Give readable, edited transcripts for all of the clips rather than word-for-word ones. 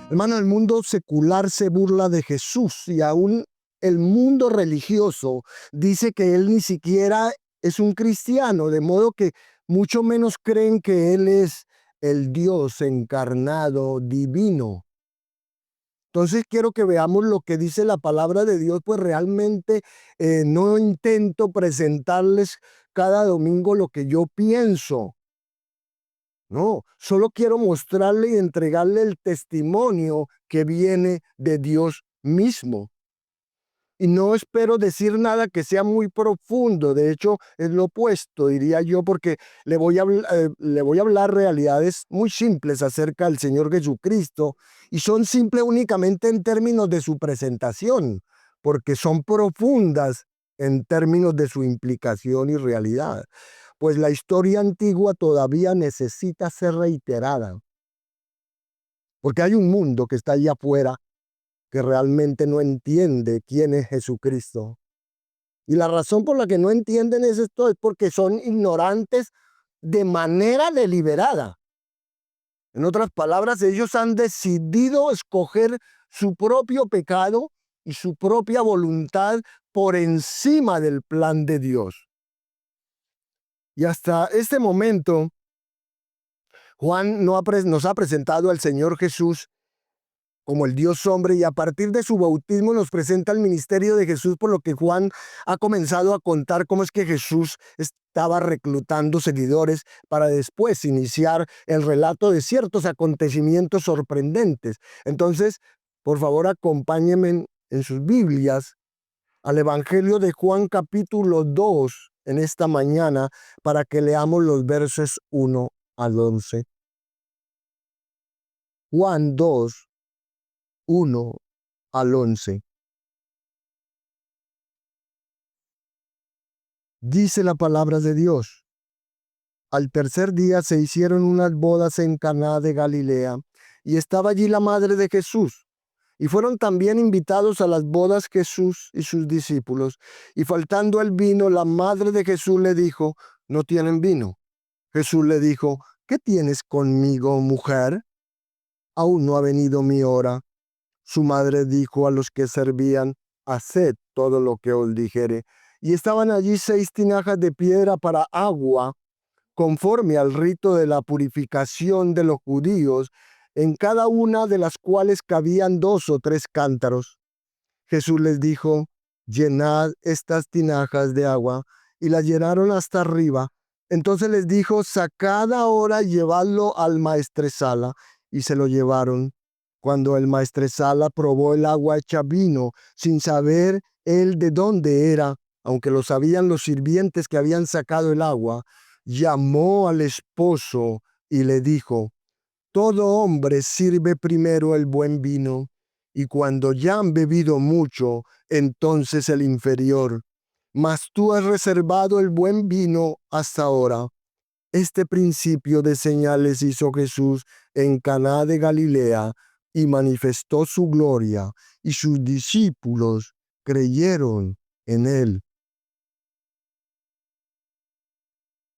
Hermano, el mundo secular se burla de Jesús y aún el mundo religioso dice que él ni siquiera es un cristiano, de modo que mucho menos creen que él es el Dios encarnado divino. Entonces quiero que veamos lo que dice la palabra de Dios, pues realmente no intento presentarles cada domingo lo que yo pienso. No, solo quiero mostrarle y entregarle el testimonio que viene de Dios mismo. Y no espero decir nada que sea muy profundo, de hecho es lo opuesto, diría yo, porque le voy a hablar realidades muy simples acerca del Señor Jesucristo, y son simples únicamente en términos de su presentación, porque son profundas en términos de su implicación y realidad. Pues la historia antigua todavía necesita ser reiterada, porque hay un mundo que está allá afuera que realmente no entiende quién es Jesucristo. Y la razón por la que no entienden es esto, es porque son ignorantes de manera deliberada. En otras palabras, ellos han decidido escoger su propio pecado y su propia voluntad por encima del plan de Dios. Y hasta este momento, Juan nos ha presentado al Señor Jesús como el Dios hombre, y a partir de su bautismo nos presenta el ministerio de Jesús, por lo que Juan ha comenzado a contar cómo es que Jesús estaba reclutando seguidores para después iniciar el relato de ciertos acontecimientos sorprendentes. Entonces, por favor, acompáñenme en sus Biblias al Evangelio de Juan capítulo 2 en esta mañana para que leamos los versos 1 al 11. Juan 2, 1 al 11. Dice la palabra de Dios: al tercer día se hicieron unas bodas en Caná de Galilea, y estaba allí la madre de Jesús. Y fueron también invitados a las bodas Jesús y sus discípulos. Y faltando el vino, la madre de Jesús le dijo: no tienen vino. Jesús le dijo: ¿qué tienes conmigo, mujer? Aún no ha venido mi hora. Su madre dijo a los que servían: haced todo lo que os dijere. Y estaban allí 6 tinajas de piedra para agua, conforme al rito de la purificación de los judíos, en cada una de las cuales cabían 2 o 3 cántaros. Jesús les dijo: llenad estas tinajas de agua, y las llenaron hasta arriba. Entonces les dijo: sacad ahora y llevadlo al maestresala. Y se lo llevaron. Cuando el maestresala probó el agua hecha vino, sin saber él de dónde era, aunque lo sabían los sirvientes que habían sacado el agua, llamó al esposo y le dijo: todo hombre sirve primero el buen vino, y cuando ya han bebido mucho, entonces el inferior. Mas tú has reservado el buen vino hasta ahora. Este principio de señales hizo Jesús en Caná de Galilea y manifestó su gloria, y sus discípulos creyeron en él.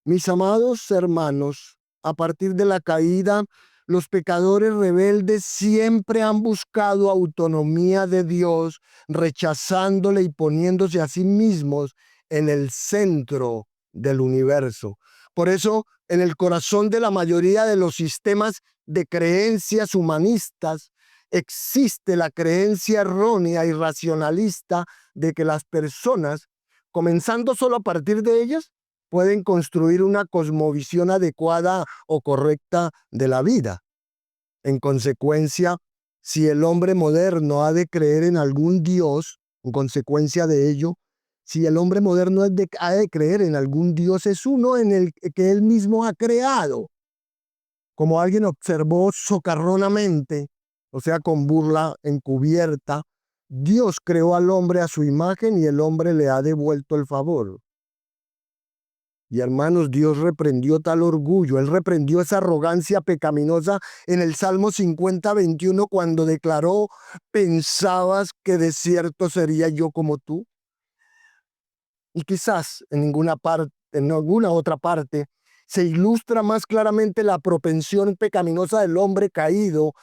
Mis amados hermanos, a partir de la caída, los pecadores rebeldes siempre han buscado autonomía de Dios, rechazándole y poniéndose a sí mismos en el centro del universo. Por eso, en el corazón de la mayoría de los sistemas de creencias humanistas, existe la creencia errónea y racionalista de que las personas, comenzando solo a partir de ellas, pueden construir una cosmovisión adecuada o correcta de la vida. En consecuencia, si el hombre moderno ha de creer en algún Dios, en consecuencia de ello, si el hombre moderno ha de creer en algún Dios, es uno en el que él mismo ha creado. Como alguien observó socarronamente, o sea, con burla encubierta, Dios creó al hombre a su imagen y el hombre le ha devuelto el favor. Y hermanos, Dios reprendió tal orgullo, Él reprendió esa arrogancia pecaminosa en el Salmo 50:21 cuando declaró: ¿pensabas que de cierto sería yo como tú? Y quizás en alguna otra parte, se ilustra más claramente la propensión pecaminosa del hombre caído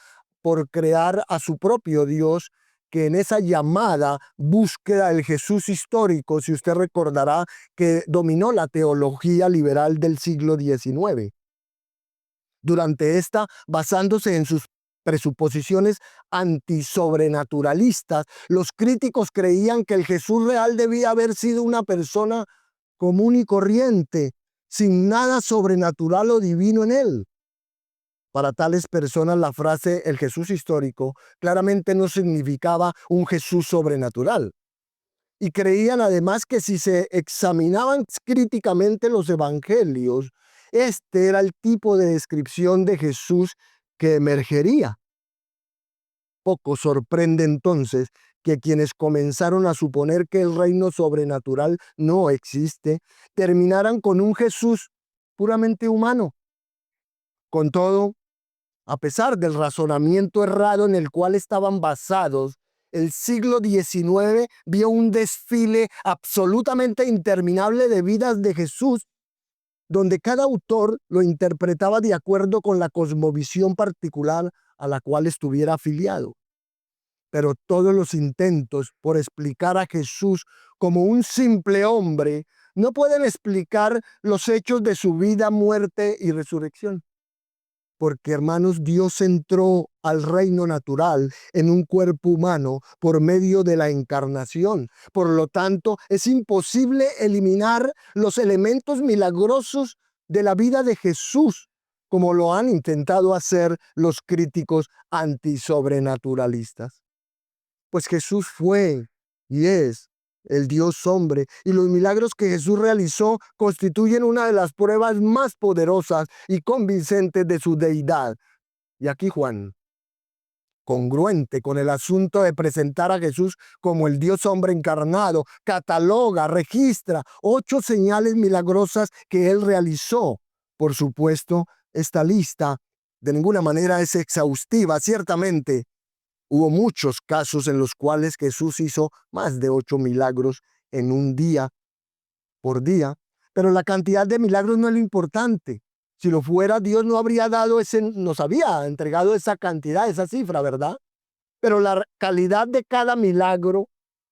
por crear a su propio Dios, que en esa llamada búsqueda del Jesús histórico, si usted recordará, que dominó la teología liberal del siglo XIX. Durante esta, basándose en sus presuposiciones antisobrenaturalistas, los críticos creían que el Jesús real debía haber sido una persona común y corriente, sin nada sobrenatural o divino en él. Para tales personas, la frase el Jesús histórico claramente no significaba un Jesús sobrenatural. Y creían además que si se examinaban críticamente los evangelios, este era el tipo de descripción de Jesús que emergería. Poco sorprende entonces que quienes comenzaron a suponer que el reino sobrenatural no existe, terminaran con un Jesús puramente humano. Con todo, a pesar del razonamiento errado en el cual estaban basados, el siglo XIX vio un desfile absolutamente interminable de vidas de Jesús, donde cada autor lo interpretaba de acuerdo con la cosmovisión particular a la cual estuviera afiliado. Pero todos los intentos por explicar a Jesús como un simple hombre no pueden explicar los hechos de su vida, muerte y resurrección. Porque, hermanos, Dios entró al reino natural en un cuerpo humano por medio de la encarnación. Por lo tanto, es imposible eliminar los elementos milagrosos de la vida de Jesús, como lo han intentado hacer los críticos antisobrenaturalistas. Pues Jesús fue y es el Dios hombre, y los milagros que Jesús realizó constituyen una de las pruebas más poderosas y convincentes de su deidad. Y aquí Juan, congruente con el asunto de presentar a Jesús como el Dios hombre encarnado, cataloga, registra 8 señales milagrosas que él realizó. Por supuesto, esta lista de ninguna manera es exhaustiva, ciertamente. Hubo muchos casos en los cuales Jesús hizo más de 8 milagros en un día, por día, pero la cantidad de milagros no es lo importante. Si lo fuera, Dios no habría nos había entregado esa cantidad, esa cifra, ¿verdad? Pero la calidad de cada milagro,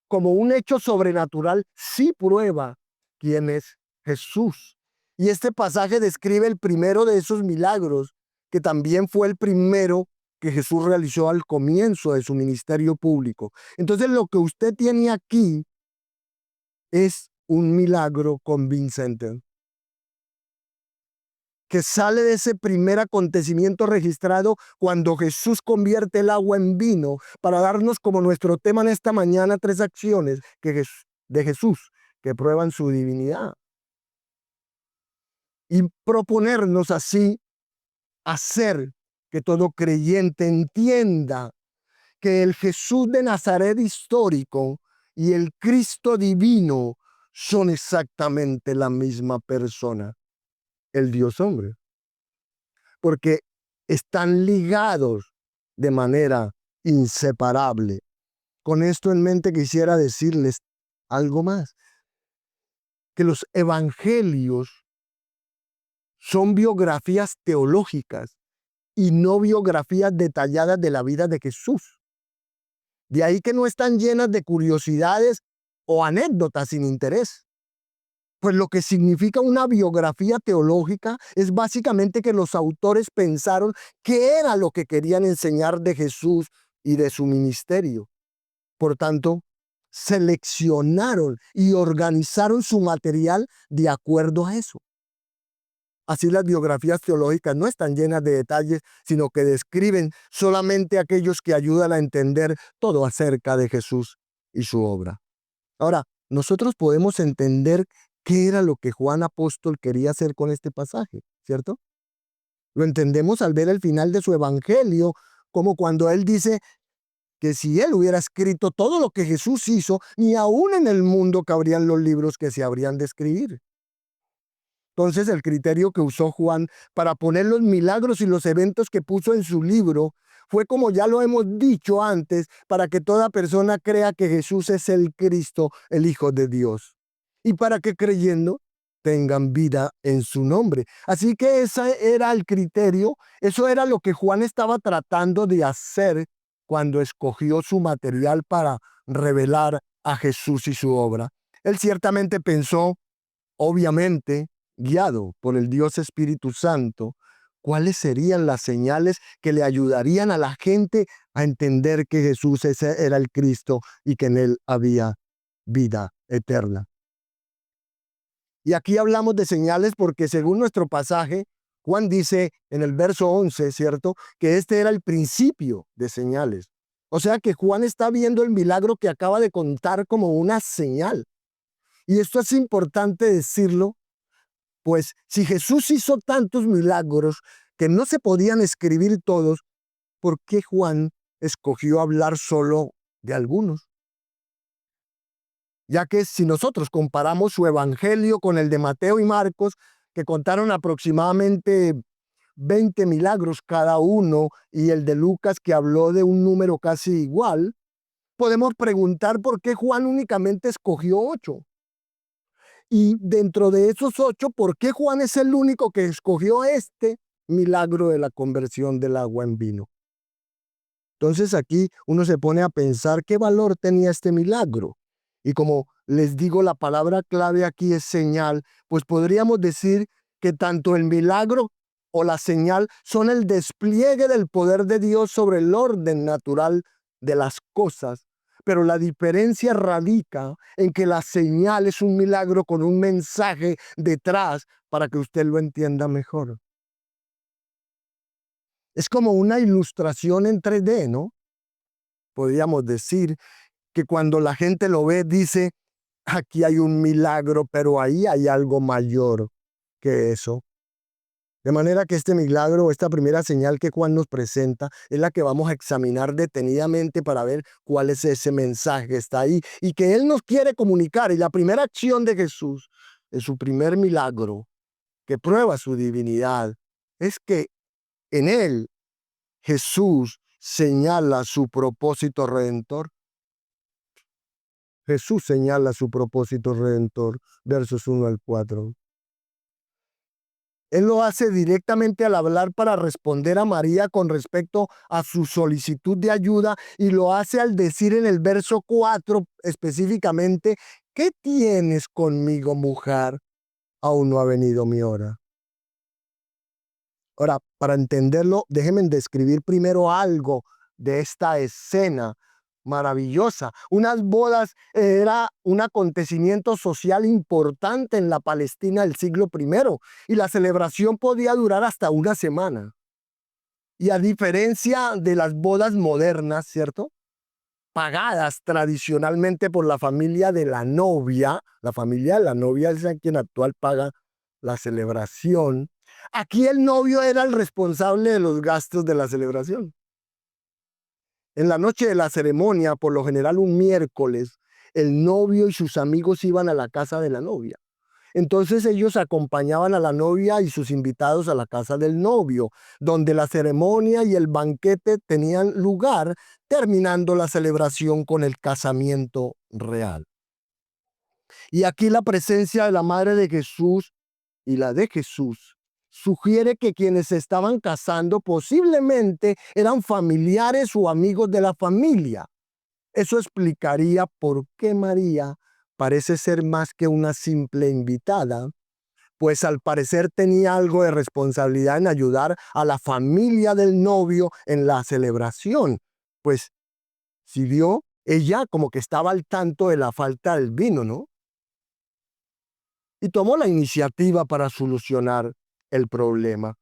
como un hecho sobrenatural, sí prueba quién es Jesús. Y este pasaje describe el primero de esos milagros, que también fue el primero que Jesús realizó al comienzo de su ministerio público. Entonces, lo que usted tiene aquí es un milagro convincente, que sale de ese primer acontecimiento registrado cuando Jesús convierte el agua en vino, para darnos como nuestro tema en esta mañana 3 acciones de Jesús que prueban su divinidad. Y proponernos así hacer que todo creyente entienda que el Jesús de Nazaret histórico y el Cristo divino son exactamente la misma persona, el Dios hombre, porque están ligados de manera inseparable. Con esto en mente quisiera decirles algo más, que los evangelios son biografías teológicas y no biografías detalladas de la vida de Jesús. De ahí que no están llenas de curiosidades o anécdotas sin interés. Pues lo que significa una biografía teológica es básicamente que los autores pensaron qué era lo que querían enseñar de Jesús y de su ministerio. Por tanto, seleccionaron y organizaron su material de acuerdo a eso. Así las biografías teológicas no están llenas de detalles, sino que describen solamente aquellos que ayudan a entender todo acerca de Jesús y su obra. Ahora, nosotros podemos entender qué era lo que Juan Apóstol quería hacer con este pasaje, ¿cierto? Lo entendemos al ver el final de su evangelio, como cuando él dice que si él hubiera escrito todo lo que Jesús hizo, ni aún en el mundo cabrían los libros que se habrían de escribir. Entonces, el criterio que usó Juan para poner los milagros y los eventos que puso en su libro fue, como ya lo hemos dicho antes, para que toda persona crea que Jesús es el Cristo, el Hijo de Dios. Y para que creyendo tengan vida en su nombre. Así que ese era el criterio, eso era lo que Juan estaba tratando de hacer cuando escogió su material para revelar a Jesús y su obra. Él ciertamente pensó, obviamente, guiado por el Dios Espíritu Santo, cuáles serían las señales que le ayudarían a la gente a entender que Jesús ese era el Cristo y que en él había vida eterna. Y aquí hablamos de señales porque según nuestro pasaje, Juan dice en el verso 11, ¿cierto? Que este era el principio de señales. O sea que Juan está viendo el milagro que acaba de contar como una señal. Y esto es importante decirlo, pues si Jesús hizo tantos milagros que no se podían escribir todos, ¿por qué Juan escogió hablar solo de algunos? Ya que si nosotros comparamos su evangelio con el de Mateo y Marcos, que contaron aproximadamente 20 milagros cada uno, y el de Lucas, que habló de un número casi igual, podemos preguntar por qué Juan únicamente escogió 8. Y dentro de esos 8, ¿por qué Juan es el único que escogió este milagro de la conversión del agua en vino? Entonces aquí uno se pone a pensar qué valor tenía este milagro. Y como les digo, la palabra clave aquí es señal, pues podríamos decir que tanto el milagro o la señal son el despliegue del poder de Dios sobre el orden natural de las cosas. Pero la diferencia radica en que la señal es un milagro con un mensaje detrás para que usted lo entienda mejor. Es como una ilustración en 3D, ¿no? Podríamos decir que cuando la gente lo ve, dice, aquí hay un milagro, pero ahí hay algo mayor que eso. De manera que este milagro, esta primera señal que Juan nos presenta, es la que vamos a examinar detenidamente para ver cuál es ese mensaje que está ahí y que Él nos quiere comunicar. Y la primera acción de Jesús, en su primer milagro, que prueba su divinidad, es que en Él Jesús señala su propósito redentor. Jesús señala su propósito redentor, versos 1 al 4. Él lo hace directamente al hablar para responder a María con respecto a su solicitud de ayuda y lo hace al decir en el verso 4 específicamente, ¿qué tienes conmigo, mujer? Aún no ha venido mi hora. Ahora, para entenderlo, déjenme describir primero algo de esta escena maravillosa. Unas bodas era un acontecimiento social importante en la Palestina del siglo I y la celebración podía durar hasta una semana. Y a diferencia de las bodas modernas, ¿cierto? Pagadas tradicionalmente por la familia de la novia es quien actual paga la celebración. Aquí el novio era el responsable de los gastos de la celebración. En la noche de la ceremonia, por lo general un miércoles, el novio y sus amigos iban a la casa de la novia. Entonces ellos acompañaban a la novia y sus invitados a la casa del novio, donde la ceremonia y el banquete tenían lugar, terminando la celebración con el casamiento real. Y aquí la presencia de la Madre de Jesús y la de Jesús sugiere que quienes se estaban casando posiblemente eran familiares o amigos de la familia. Eso explicaría por qué María parece ser más que una simple invitada, pues al parecer tenía algo de responsabilidad en ayudar a la familia del novio en la celebración, pues si vio, ella como que estaba al tanto de la falta del vino, ¿no? Y tomó la iniciativa para solucionar el problema.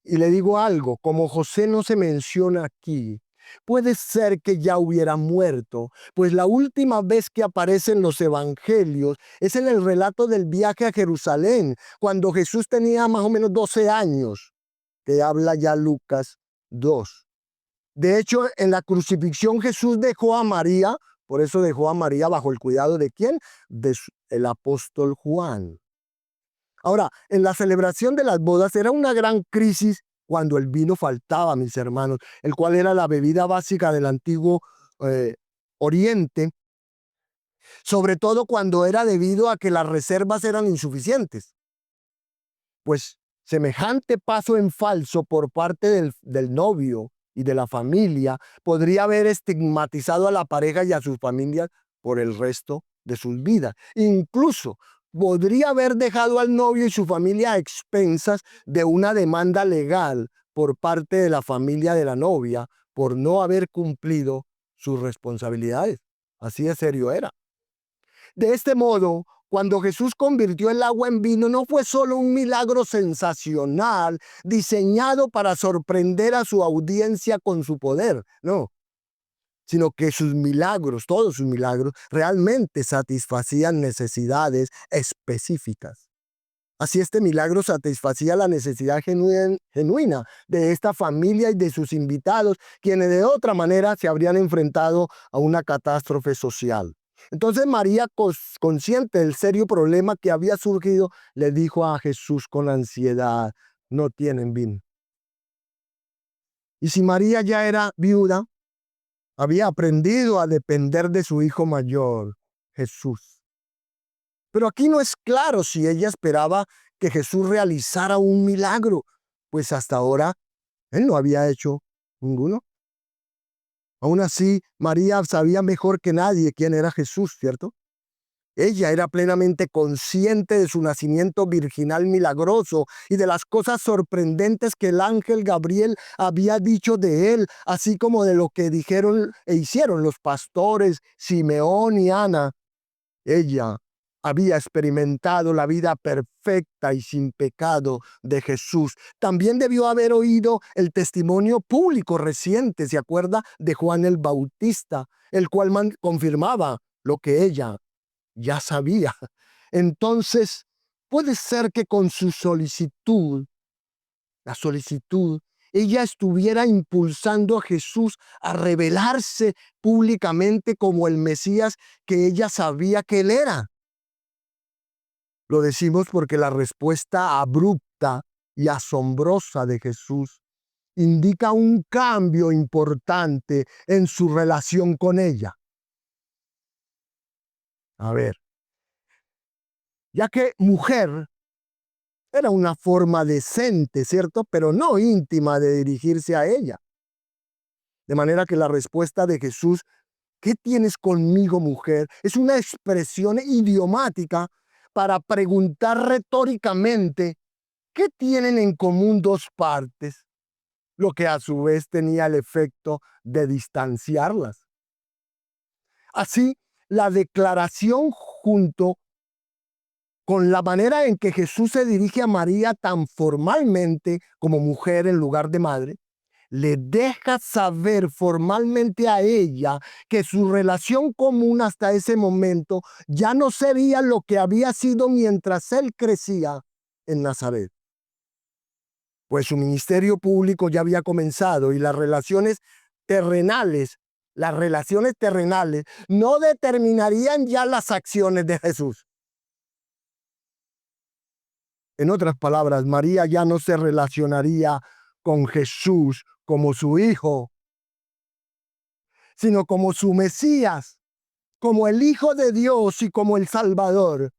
Y le digo algo, como José no se menciona aquí, puede ser que ya hubiera muerto, pues la última vez que aparece en los evangelios es en el relato del viaje a Jerusalén, cuando Jesús tenía más o menos 12 años, que habla ya Lucas 2. De hecho, en la crucifixión Jesús dejó a María, por eso dejó a María bajo el cuidado de ¿quién? El apóstol Juan. Ahora, en la celebración de las bodas era una gran crisis cuando el vino faltaba, mis hermanos, el cual era la bebida básica del antiguo Oriente. sobre todo cuando era debido a que las reservas eran insuficientes. Pues semejante paso en falso por parte del novio y de la familia podría haber estigmatizado a la pareja y a sus familias por el resto de sus vidas. Incluso podría haber dejado al novio y su familia a expensas de una demanda legal por parte de la familia de la novia por no haber cumplido sus responsabilidades. Así de serio era. De este modo, cuando Jesús convirtió el agua en vino, no fue solo un milagro sensacional diseñado para sorprender a su audiencia con su poder, no, sino que sus milagros, todos sus milagros, realmente satisfacían necesidades específicas. Así este milagro satisfacía la necesidad genuina de esta familia y de sus invitados, quienes de otra manera se habrían enfrentado a una catástrofe social. Entonces María, consciente del serio problema que había surgido, le dijo a Jesús con ansiedad, no tienen vino. Y si María ya era viuda, había aprendido a depender de su hijo mayor, Jesús. Pero aquí no es claro si ella esperaba que Jesús realizara un milagro, pues hasta ahora él no había hecho ninguno. Aún así, María sabía mejor que nadie quién era Jesús, ¿cierto? Ella era plenamente consciente de su nacimiento virginal milagroso y de las cosas sorprendentes que el ángel Gabriel había dicho de él, así como de lo que dijeron e hicieron los pastores Simeón y Ana. Ella había experimentado la vida perfecta y sin pecado de Jesús. También debió haber oído el testimonio público reciente, ¿se acuerda? De Juan el Bautista, el cual confirmaba lo que ella ya sabía. Entonces, puede ser que con su solicitud, la solicitud, ella estuviera impulsando a Jesús a revelarse públicamente como el Mesías que ella sabía que él era. Lo decimos porque la respuesta abrupta y asombrosa de Jesús indica un cambio importante en su relación con ella. A ver, ya que mujer era una forma decente, ¿cierto? Pero no íntima de dirigirse a ella. De manera que la respuesta de Jesús, ¿qué tienes conmigo, mujer?, es una expresión idiomática para preguntar retóricamente, ¿qué tienen en común dos partes? Lo que a su vez tenía el efecto de distanciarlas. Así, la declaración junto con la manera en que Jesús se dirige a María tan formalmente como mujer en lugar de madre, le deja saber formalmente a ella que su relación común hasta ese momento ya no sería lo que había sido mientras él crecía en Nazaret. Pues su ministerio público ya había comenzado y las relaciones terrenales no determinarían ya las acciones de Jesús. En otras palabras, María ya no se relacionaría con Jesús como su hijo, sino como su Mesías, como el Hijo de Dios y como el Salvador.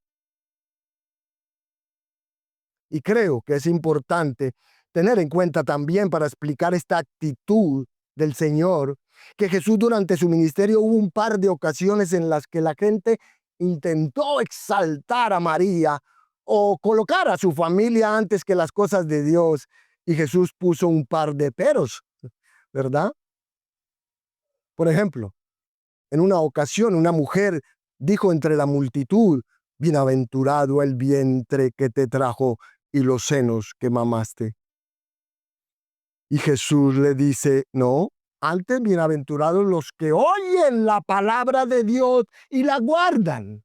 Y creo que es importante tener en cuenta también para explicar esta actitud del Señor, que Jesús durante su ministerio hubo un par de ocasiones en las que la gente intentó exaltar a María o colocar a su familia antes que las cosas de Dios. Y Jesús puso un par de peros, ¿verdad? Por ejemplo, en una ocasión una mujer dijo entre la multitud, bienaventurado el vientre que te trajo y los senos que mamaste. Y Jesús le dice, no, antes bienaventurados los que oyen la palabra de Dios y la guardan.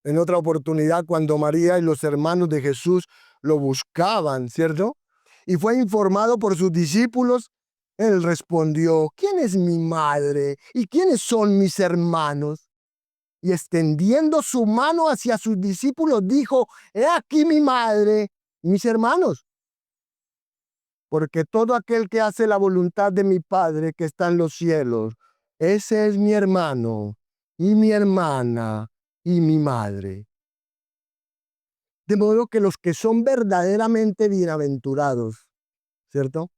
En otra oportunidad, cuando María y los hermanos de Jesús lo buscaban, ¿cierto? Y fue informado por sus discípulos, él respondió, ¿quién es mi madre y quiénes son mis hermanos? Y extendiendo su mano hacia sus discípulos, dijo, he aquí mi madre y mis hermanos. Porque todo aquel que hace la voluntad de mi Padre que está en los cielos, ese es mi hermano, y mi hermana y mi madre. De modo que los que son verdaderamente bienaventurados, ¿cierto?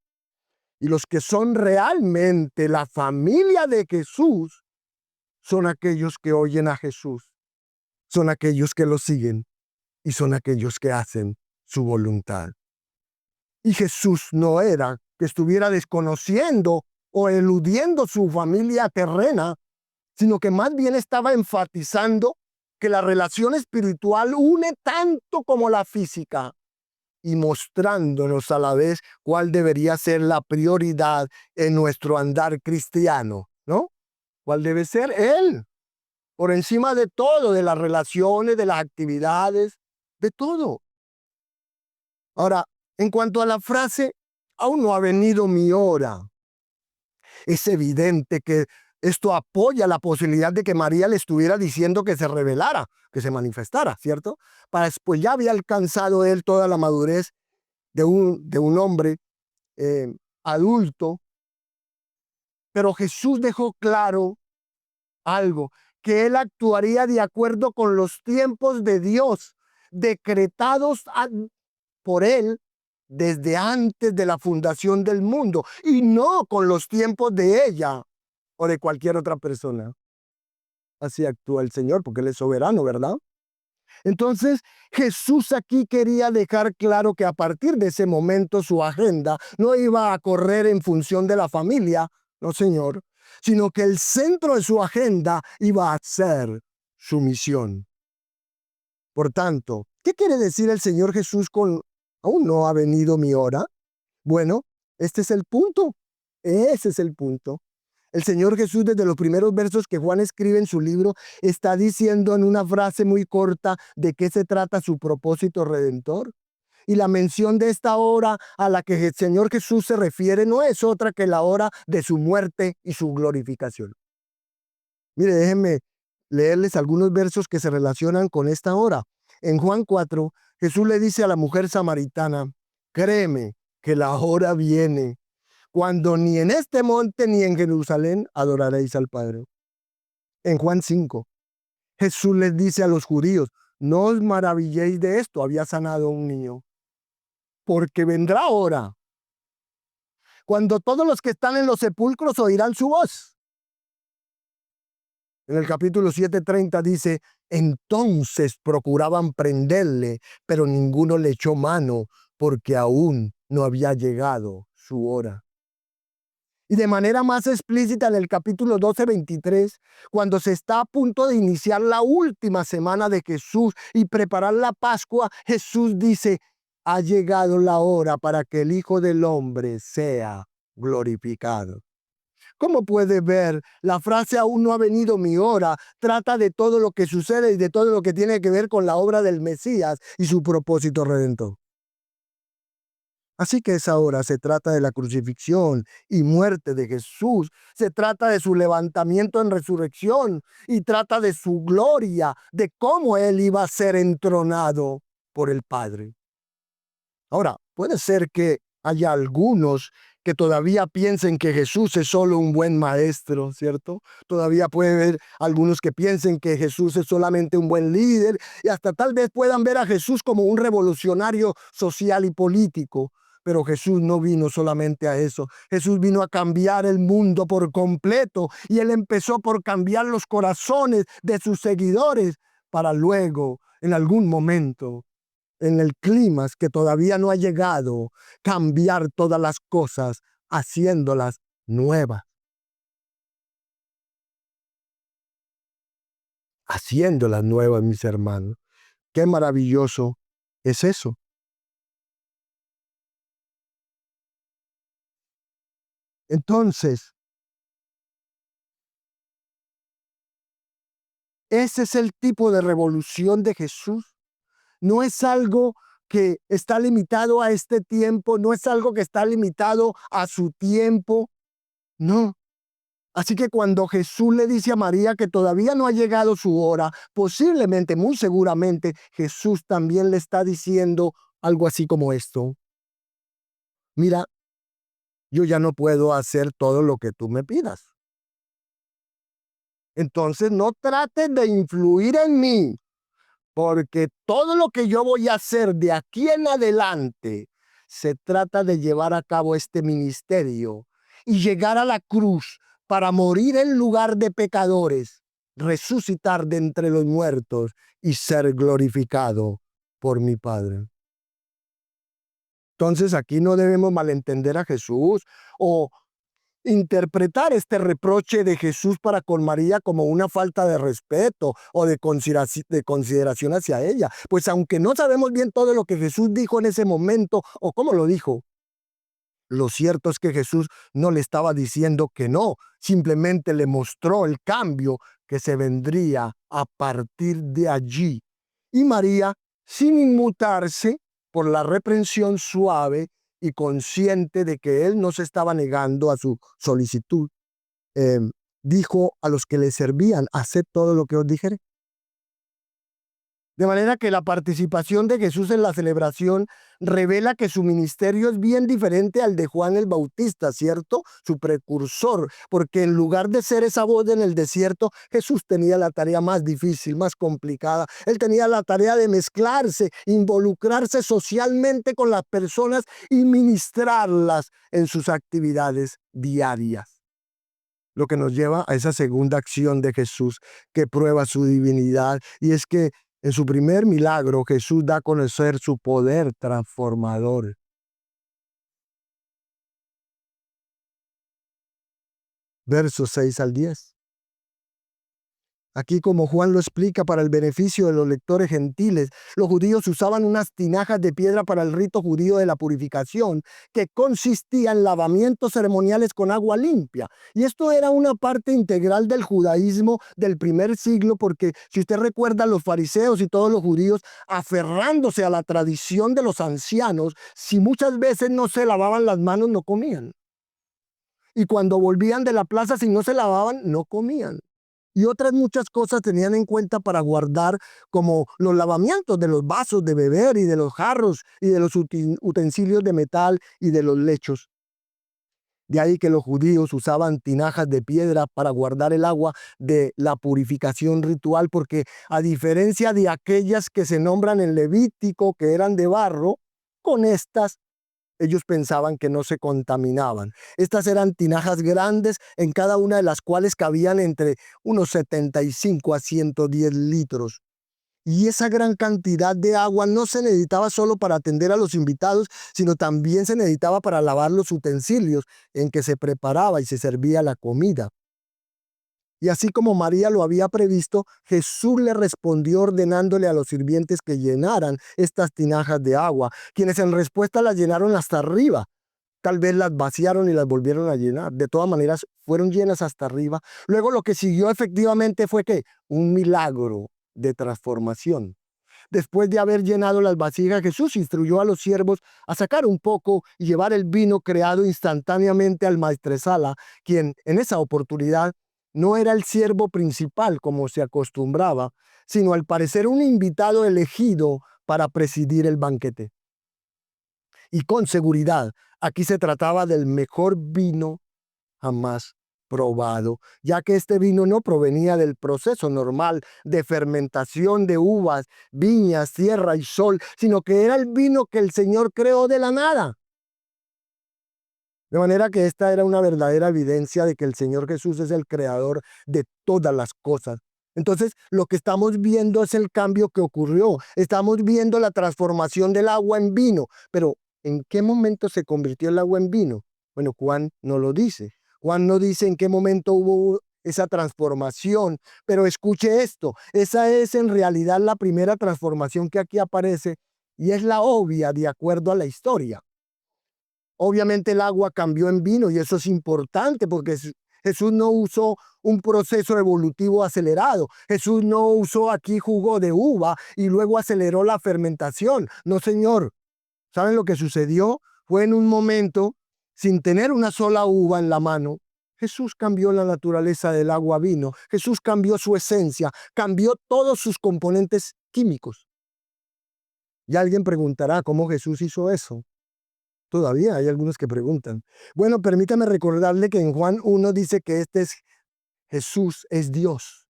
Y los que son realmente la familia de Jesús son aquellos que oyen a Jesús, son aquellos que lo siguen y son aquellos que hacen su voluntad. Y Jesús no era que estuviera desconociendo o eludiendo su familia terrena, sino que más bien estaba enfatizando que la relación espiritual une tanto como la física y mostrándonos a la vez cuál debería ser la prioridad en nuestro andar cristiano, ¿no? ¿Cuál debe ser? Él, por encima de todo, de las relaciones, de las actividades, de todo. Ahora, en cuanto a la frase, aún no ha venido mi hora, es evidente que esto apoya la posibilidad de que María le estuviera diciendo que se revelara, que se manifestara, ¿cierto? Para después ya había alcanzado él toda la madurez de un hombre adulto, pero Jesús dejó claro algo, que él actuaría de acuerdo con los tiempos de Dios, decretados por él desde antes de la fundación del mundo, y no con los tiempos de ella o de cualquier otra persona. Así actúa el Señor, porque Él es soberano, ¿verdad? Entonces, Jesús aquí quería dejar claro que a partir de ese momento su agenda no iba a correr en función de la familia, no señor, sino que el centro de su agenda iba a ser su misión. Por tanto, ¿qué quiere decir el Señor Jesús con aún no ha venido mi hora? Bueno, este es el punto. Ese es el punto. El Señor Jesús, desde los primeros versos que Juan escribe en su libro, está diciendo en una frase muy corta de qué se trata su propósito redentor. Y la mención de esta hora a la que el Señor Jesús se refiere no es otra que la hora de su muerte y su glorificación. Mire, déjenme leerles algunos versos que se relacionan con esta hora. En Juan 4, Jesús le dice a la mujer samaritana, créeme que la hora viene cuando ni en este monte ni en Jerusalén adoraréis al Padre. En Juan 5, Jesús les dice a los judíos, no os maravilléis de esto, había sanado a un niño, porque vendrá hora cuando todos los que están en los sepulcros oirán su voz. En el capítulo 7:30 dice, entonces procuraban prenderle, pero ninguno le echó mano, porque aún no había llegado su hora. Y de manera más explícita en el capítulo 12:23, cuando se está a punto de iniciar la última semana de Jesús y preparar la Pascua, Jesús dice, ha llegado la hora para que el Hijo del Hombre sea glorificado. Como puede ver, la frase aún no ha venido mi hora trata de todo lo que sucede y de todo lo que tiene que ver con la obra del Mesías y su propósito redentor. Así que esa hora se trata de la crucifixión y muerte de Jesús, se trata de su levantamiento en resurrección y trata de su gloria, de cómo Él iba a ser entronado por el Padre. Ahora, puede ser que haya algunos que todavía piensen que Jesús es solo un buen maestro, ¿cierto? Todavía puede haber algunos que piensen que Jesús es solamente un buen líder y hasta tal vez puedan ver a Jesús como un revolucionario social y político. Pero Jesús no vino solamente a eso. Jesús vino a cambiar el mundo por completo y Él empezó por cambiar los corazones de sus seguidores para luego, en algún momento, en el clima que todavía no ha llegado, cambiar todas las cosas, haciéndolas nuevas, haciéndolas nuevas, mis hermanos. Qué maravilloso es eso. Entonces, ese es el tipo de revolución de Jesús. No es algo que está limitado a este tiempo, no es algo que está limitado a su tiempo, no. Así que cuando Jesús le dice a María que todavía no ha llegado su hora, posiblemente, muy seguramente, Jesús también le está diciendo algo así como esto. Mira, yo ya no puedo hacer todo lo que tú me pidas. Entonces no trates de influir en mí, porque todo lo que yo voy a hacer de aquí en adelante se trata de llevar a cabo este ministerio y llegar a la cruz para morir en lugar de pecadores, resucitar de entre los muertos y ser glorificado por mi Padre. Entonces aquí no debemos malentender a Jesús o interpretar este reproche de Jesús para con María como una falta de respeto o de consideración hacia ella. Pues aunque no sabemos bien todo lo que Jesús dijo en ese momento o cómo lo dijo, lo cierto es que Jesús no le estaba diciendo que no, simplemente le mostró el cambio que se vendría a partir de allí. Y María, sin inmutarse por la reprensión suave y consciente de que él no se estaba negando a su solicitud, eh, dijo a los que le servían: haced todo lo que os dijere. De manera que la participación de Jesús en la celebración revela que su ministerio es bien diferente al de Juan el Bautista, ¿cierto? Su precursor, porque en lugar de ser esa voz en el desierto, Jesús tenía la tarea más difícil, más complicada. Él tenía la tarea de mezclarse, involucrarse socialmente con las personas y ministrarlas en sus actividades diarias. Lo que nos lleva a esa segunda acción de Jesús que prueba su divinidad, y es que en su primer milagro Jesús da a conocer su poder transformador. Versos 6 al 10. Aquí, como Juan lo explica para el beneficio de los lectores gentiles, los judíos usaban unas tinajas de piedra para el rito judío de la purificación, que consistía en lavamientos ceremoniales con agua limpia. Y esto era una parte integral del judaísmo del primer siglo, porque si usted recuerda, los fariseos y todos los judíos, aferrándose a la tradición de los ancianos, si muchas veces no se lavaban las manos, no comían. Y cuando volvían de la plaza, si no se lavaban, no comían. Y otras muchas cosas tenían en cuenta para guardar, como los lavamientos de los vasos de beber y de los jarros y de los utensilios de metal y de los lechos. De ahí que los judíos usaban tinajas de piedra para guardar el agua de la purificación ritual, porque a diferencia de aquellas que se nombran en Levítico, que eran de barro, con estas ellos pensaban que no se contaminaban. Estas eran tinajas grandes, en cada una de las cuales cabían entre unos 75 a 110 litros. Y esa gran cantidad de agua no se necesitaba solo para atender a los invitados, sino también se necesitaba para lavar los utensilios en que se preparaba y se servía la comida. Y así como María lo había previsto, Jesús le respondió ordenándole a los sirvientes que llenaran estas tinajas de agua, quienes en respuesta las llenaron hasta arriba. Tal vez las vaciaron y las volvieron a llenar. De todas maneras, fueron llenas hasta arriba. Luego lo que siguió efectivamente fue que un milagro de transformación. Después de haber llenado las vasijas, Jesús instruyó a los siervos a sacar un poco y llevar el vino creado instantáneamente al maestresala, quien en esa oportunidad no era el siervo principal como se acostumbraba, sino al parecer un invitado elegido para presidir el banquete. Y con seguridad, aquí se trataba del mejor vino jamás probado, ya que este vino no provenía del proceso normal de fermentación de uvas, viñas, tierra y sol, sino que era el vino que el Señor creó de la nada. De manera que esta era una verdadera evidencia de que el Señor Jesús es el creador de todas las cosas. Entonces, lo que estamos viendo es el cambio que ocurrió. Estamos viendo la transformación del agua en vino. Pero, ¿en qué momento se convirtió el agua en vino? Bueno, Juan no lo dice. Juan no dice en qué momento hubo esa transformación. Pero escuche esto. Esa es en realidad la primera transformación que aquí aparece y es la obvia de acuerdo a la historia. Obviamente el agua cambió en vino y eso es importante porque Jesús no usó un proceso evolutivo acelerado. Jesús no usó aquí jugo de uva y luego aceleró la fermentación. No, señor. ¿Saben lo que sucedió? Fue en un momento, sin tener una sola uva en la mano, Jesús cambió la naturaleza del agua a vino. Jesús cambió su esencia, cambió todos sus componentes químicos. Y alguien preguntará cómo Jesús hizo eso. Todavía hay algunos que preguntan. Bueno, permítame recordarle que en Juan 1 dice que este es Jesús es Dios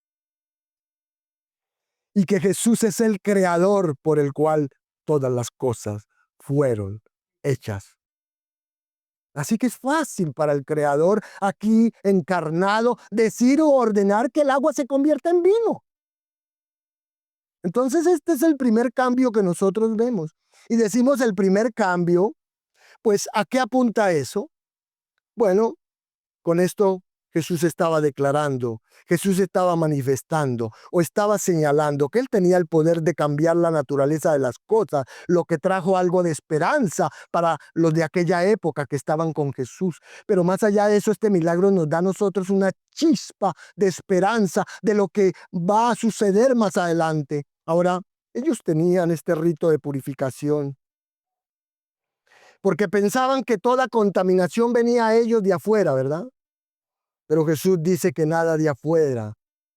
y que Jesús es el creador por el cual todas las cosas fueron hechas. Así que es fácil para el creador aquí encarnado decir o ordenar que el agua se convierta en vino. Entonces este es el primer cambio que nosotros vemos. Y decimos el primer cambio, pues ¿a qué apunta eso? Bueno, con esto Jesús estaba declarando, Jesús estaba manifestando o estaba señalando que él tenía el poder de cambiar la naturaleza de las cosas, lo que trajo algo de esperanza para los de aquella época que estaban con Jesús. Pero más allá de eso, este milagro nos da a nosotros una chispa de esperanza de lo que va a suceder más adelante. Ahora, ellos tenían este rito de purificación porque pensaban que toda contaminación venía a ellos de afuera, ¿verdad? Pero Jesús dice que nada de afuera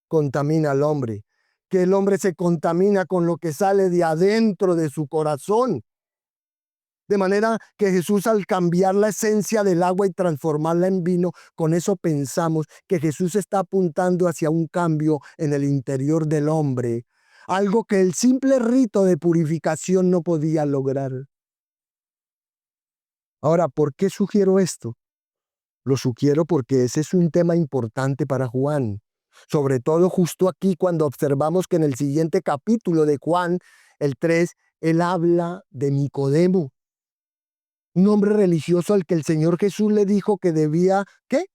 contamina al hombre, que el hombre se contamina con lo que sale de adentro de su corazón. De manera que Jesús, al cambiar la esencia del agua y transformarla en vino, con eso pensamos que Jesús está apuntando hacia un cambio en el interior del hombre, algo que el simple rito de purificación no podía lograr. Ahora, ¿por qué sugiero esto? Lo sugiero porque ese es un tema importante para Juan. Sobre todo justo aquí cuando observamos que en el siguiente capítulo de Juan, el 3, él habla de Nicodemo, un hombre religioso al que el Señor Jesús le dijo que debía, ¿qué?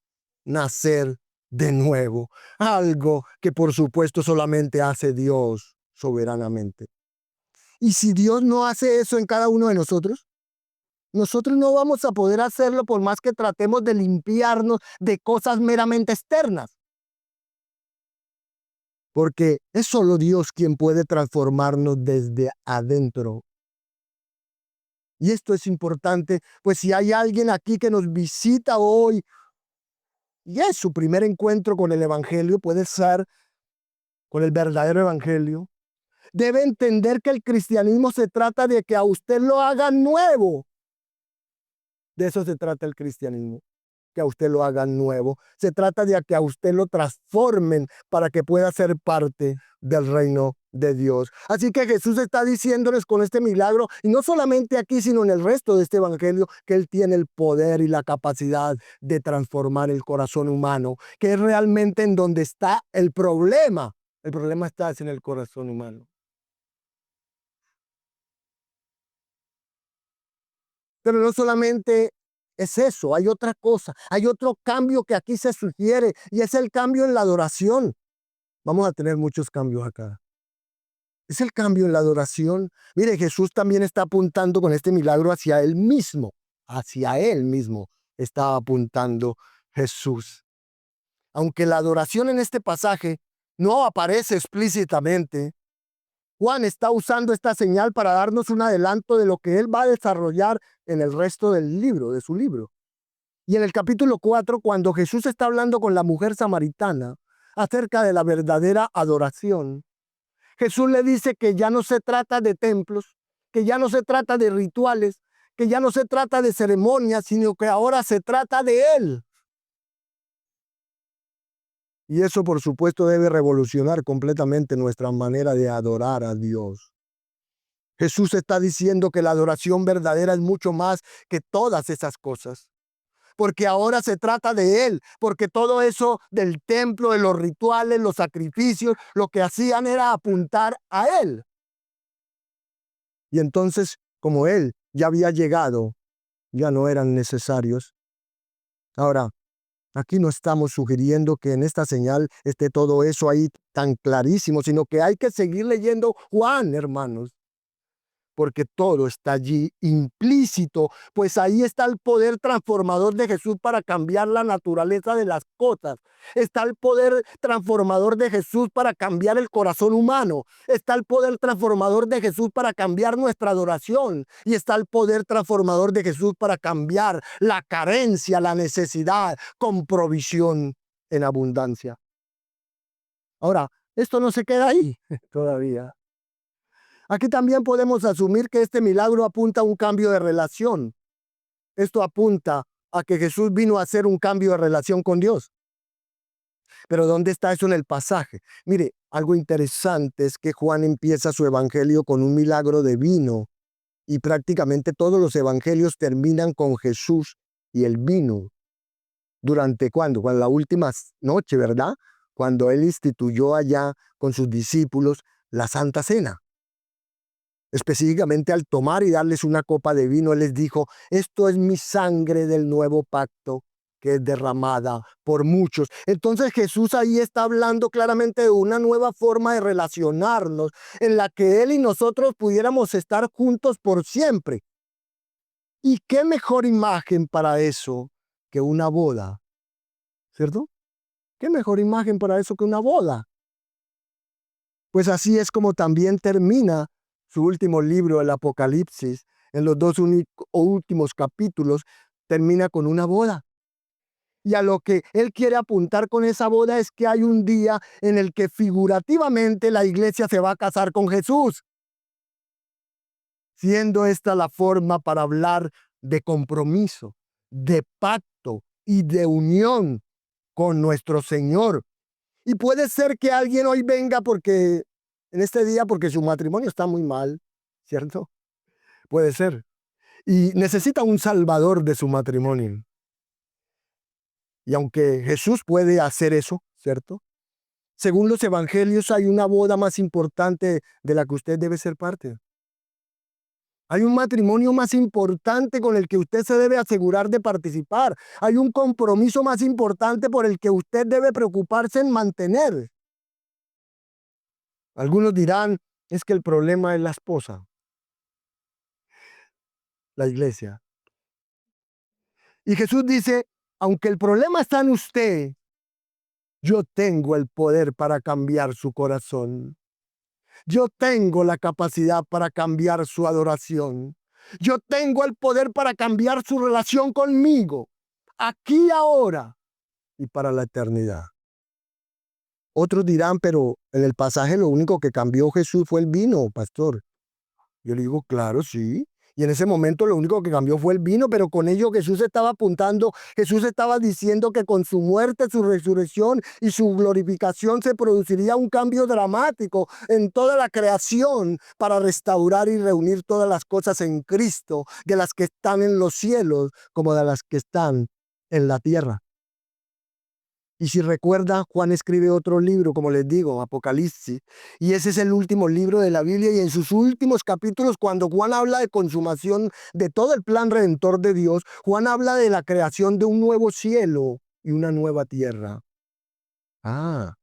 Nacer de nuevo. Algo que por supuesto solamente hace Dios soberanamente. ¿Y si Dios no hace eso en cada uno de nosotros? Nosotros no vamos a poder hacerlo por más que tratemos de limpiarnos de cosas meramente externas. Porque es solo Dios quien puede transformarnos desde adentro. Y esto es importante, pues si hay alguien aquí que nos visita hoy y es su primer encuentro con el Evangelio, puede ser con el verdadero Evangelio, debe entender que el cristianismo se trata de que a usted lo haga nuevo. De eso se trata el cristianismo, que a usted lo hagan nuevo. Se trata de que a usted lo transformen para que pueda ser parte del reino de Dios. Así que Jesús está diciéndoles con este milagro, y no solamente aquí, sino en el resto de este evangelio, que Él tiene el poder y la capacidad de transformar el corazón humano, que es realmente en donde está el problema. El problema está en el corazón humano. Pero no solamente es eso, hay otra cosa, hay otro cambio que aquí se sugiere y es el cambio en la adoración. Vamos a tener muchos cambios acá. Es el cambio en la adoración. Mire, Jesús también está apuntando con este milagro hacia Él mismo está apuntando Jesús. Aunque la adoración en este pasaje no aparece explícitamente, Juan está usando esta señal para darnos un adelanto de lo que él va a desarrollar en el resto del libro, de su libro. Y en el capítulo 4, cuando Jesús está hablando con la mujer samaritana acerca de la verdadera adoración, Jesús le dice que ya no se trata de templos, que ya no se trata de rituales, que ya no se trata de ceremonias, sino que ahora se trata de Él. Y eso, por supuesto, debe revolucionar completamente nuestra manera de adorar a Dios. Jesús está diciendo que la adoración verdadera es mucho más que todas esas cosas. Porque ahora se trata de Él, porque todo eso del templo, de los rituales, los sacrificios, lo que hacían era apuntar a Él. Y entonces, como Él ya había llegado, ya no eran necesarios. Ahora, aquí no estamos sugiriendo que en esta señal esté todo eso ahí tan clarísimo, sino que hay que seguir leyendo Juan, hermanos, porque todo está allí implícito, pues ahí está el poder transformador de Jesús para cambiar la naturaleza de las cosas. Está el poder transformador de Jesús para cambiar el corazón humano. Está el poder transformador de Jesús para cambiar nuestra adoración. Y está el poder transformador de Jesús para cambiar la carencia, la necesidad, con provisión en abundancia. Ahora, esto no se queda ahí todavía. Aquí también podemos asumir que este milagro apunta a un cambio de relación. Esto apunta a que Jesús vino a hacer un cambio de relación con Dios. Pero ¿dónde está eso en el pasaje? Mire, algo interesante es que Juan empieza su evangelio con un milagro de vino y prácticamente todos los evangelios terminan con Jesús y el vino. ¿Durante cuándo? Cuando la última noche, ¿verdad? Cuando él instituyó allá con sus discípulos la Santa Cena. Específicamente al tomar y darles una copa de vino, él les dijo, esto es mi sangre del nuevo pacto que es derramada por muchos. Entonces Jesús ahí está hablando claramente de una nueva forma de relacionarnos en la que él y nosotros pudiéramos estar juntos por siempre. ¿Y qué mejor imagen para eso que una boda? ¿Cierto? ¿Qué mejor imagen para eso que una boda? Pues así es como también termina su último libro, el Apocalipsis. En los dos últimos capítulos termina con una boda. Y a lo que él quiere apuntar con esa boda es que hay un día en el que figurativamente la iglesia se va a casar con Jesús, siendo esta la forma para hablar de compromiso, de pacto y de unión con nuestro Señor. Y puede ser que alguien hoy venga porque en este día porque su matrimonio está muy mal, ¿cierto? Puede ser. Y necesita un salvador de su matrimonio. Y aunque Jesús puede hacer eso, ¿cierto? Según los evangelios hay una boda más importante de la que usted debe ser parte. Hay un matrimonio más importante con el que usted se debe asegurar de participar. Hay un compromiso más importante por el que usted debe preocuparse en mantener. Algunos dirán, es que el problema es la esposa, la iglesia. Y Jesús dice, aunque el problema está en usted, yo tengo el poder para cambiar su corazón. Yo tengo la capacidad para cambiar su adoración. Yo tengo el poder para cambiar su relación conmigo, aquí ahora y para la eternidad. Otros dirán, pero en el pasaje lo único que cambió Jesús fue el vino, pastor. Yo le digo, claro, sí. Y en ese momento lo único que cambió fue el vino, pero con ello Jesús estaba apuntando, Jesús estaba diciendo que con su muerte, su resurrección y su glorificación se produciría un cambio dramático en toda la creación para restaurar y reunir todas las cosas en Cristo, de las que están en los cielos como de las que están en la tierra. Y si recuerda, Juan escribe otro libro, como les digo, Apocalipsis, y ese es el último libro de la Biblia, y en sus últimos capítulos, cuando Juan habla de consumación de todo el plan redentor de Dios, Juan habla de la creación de un nuevo cielo y una nueva tierra. Ah,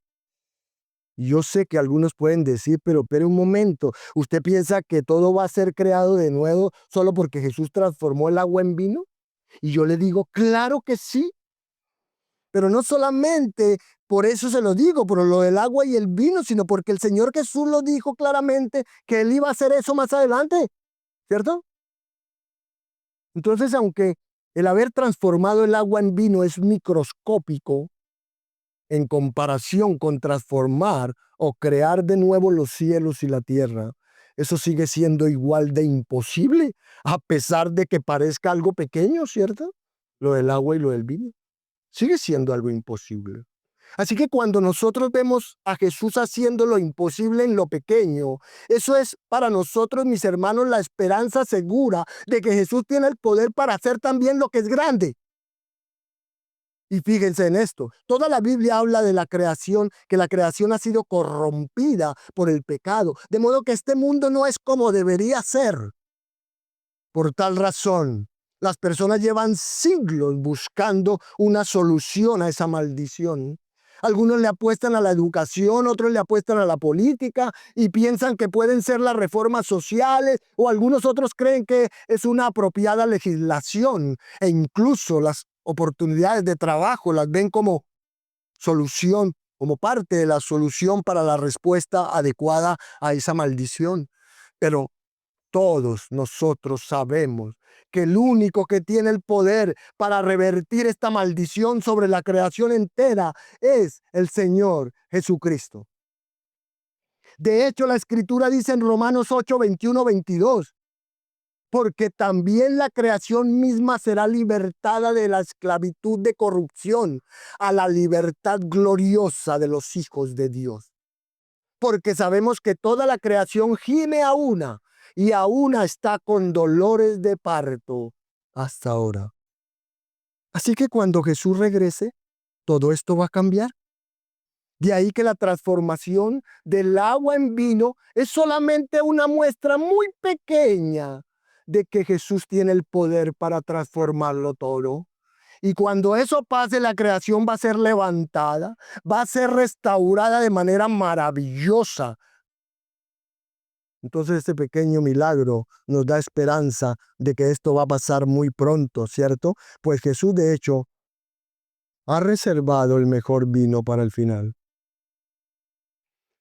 yo sé que algunos pueden decir, pero espere un momento, ¿usted piensa que todo va a ser creado de nuevo solo porque Jesús transformó el agua en vino? Y yo le digo, claro que sí. Pero no solamente por eso se lo digo, por lo del agua y el vino, sino porque el Señor Jesús lo dijo claramente que Él iba a hacer eso más adelante, ¿cierto? Entonces, aunque el haber transformado el agua en vino es microscópico en comparación con transformar o crear de nuevo los cielos y la tierra, eso sigue siendo igual de imposible, a pesar de que parezca algo pequeño, ¿cierto? Lo del agua y lo del vino. Sigue siendo algo imposible. Así que cuando nosotros vemos a Jesús haciendo lo imposible en lo pequeño, eso es para nosotros, mis hermanos, la esperanza segura de que Jesús tiene el poder para hacer también lo que es grande. Y fíjense en esto, toda la Biblia habla de la creación, que la creación ha sido corrompida por el pecado, de modo que este mundo no es como debería ser. Por tal razón, las personas llevan siglos buscando una solución a esa maldición. Algunos le apuestan a la educación, otros le apuestan a la política y piensan que pueden ser las reformas sociales, o algunos otros creen que es una apropiada legislación, e incluso las oportunidades de trabajo las ven como solución, como parte de la solución para la respuesta adecuada a esa maldición. Pero todos nosotros sabemos que el único que tiene el poder para revertir esta maldición sobre la creación entera es el Señor Jesucristo. De hecho, la Escritura dice en Romanos 8, 21, 22, porque también la creación misma será libertada de la esclavitud de corrupción a la libertad gloriosa de los hijos de Dios. Porque sabemos que toda la creación gime a una y a una está con dolores de parto hasta ahora. Así que cuando Jesús regrese, todo esto va a cambiar. De ahí que la transformación del agua en vino es solamente una muestra muy pequeña de que Jesús tiene el poder para transformarlo todo. Y cuando eso pase, la creación va a ser levantada, va a ser restaurada de manera maravillosa. Entonces este pequeño milagro nos da esperanza de que esto va a pasar muy pronto, ¿cierto? Pues Jesús de hecho ha reservado el mejor vino para el final.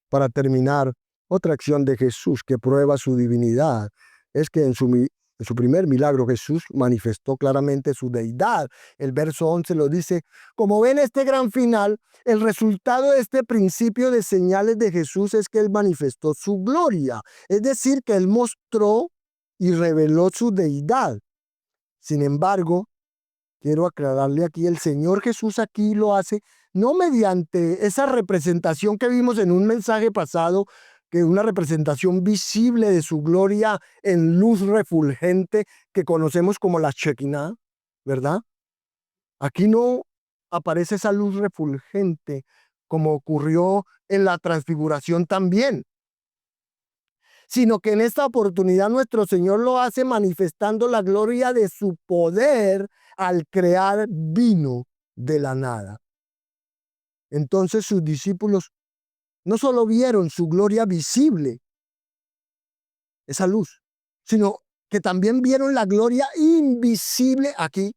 Para terminar, otra acción de Jesús que prueba su divinidad es que en su primer milagro Jesús manifestó claramente su deidad. El verso 11 lo dice, como ven este gran final, el resultado de este principio de señales de Jesús es que él manifestó su gloria, es decir, que él mostró y reveló su deidad. Sin embargo, quiero aclararle aquí, el Señor Jesús aquí lo hace no mediante esa representación que vimos en un mensaje pasado, que una representación visible de su gloria en luz refulgente que conocemos como la Shekinah, ¿verdad? Aquí no aparece esa luz refulgente como ocurrió en la transfiguración también, sino que en esta oportunidad nuestro Señor lo hace manifestando la gloria de su poder al crear vino de la nada. Entonces sus discípulos no solo vieron su gloria visible, esa luz, sino que también vieron la gloria invisible aquí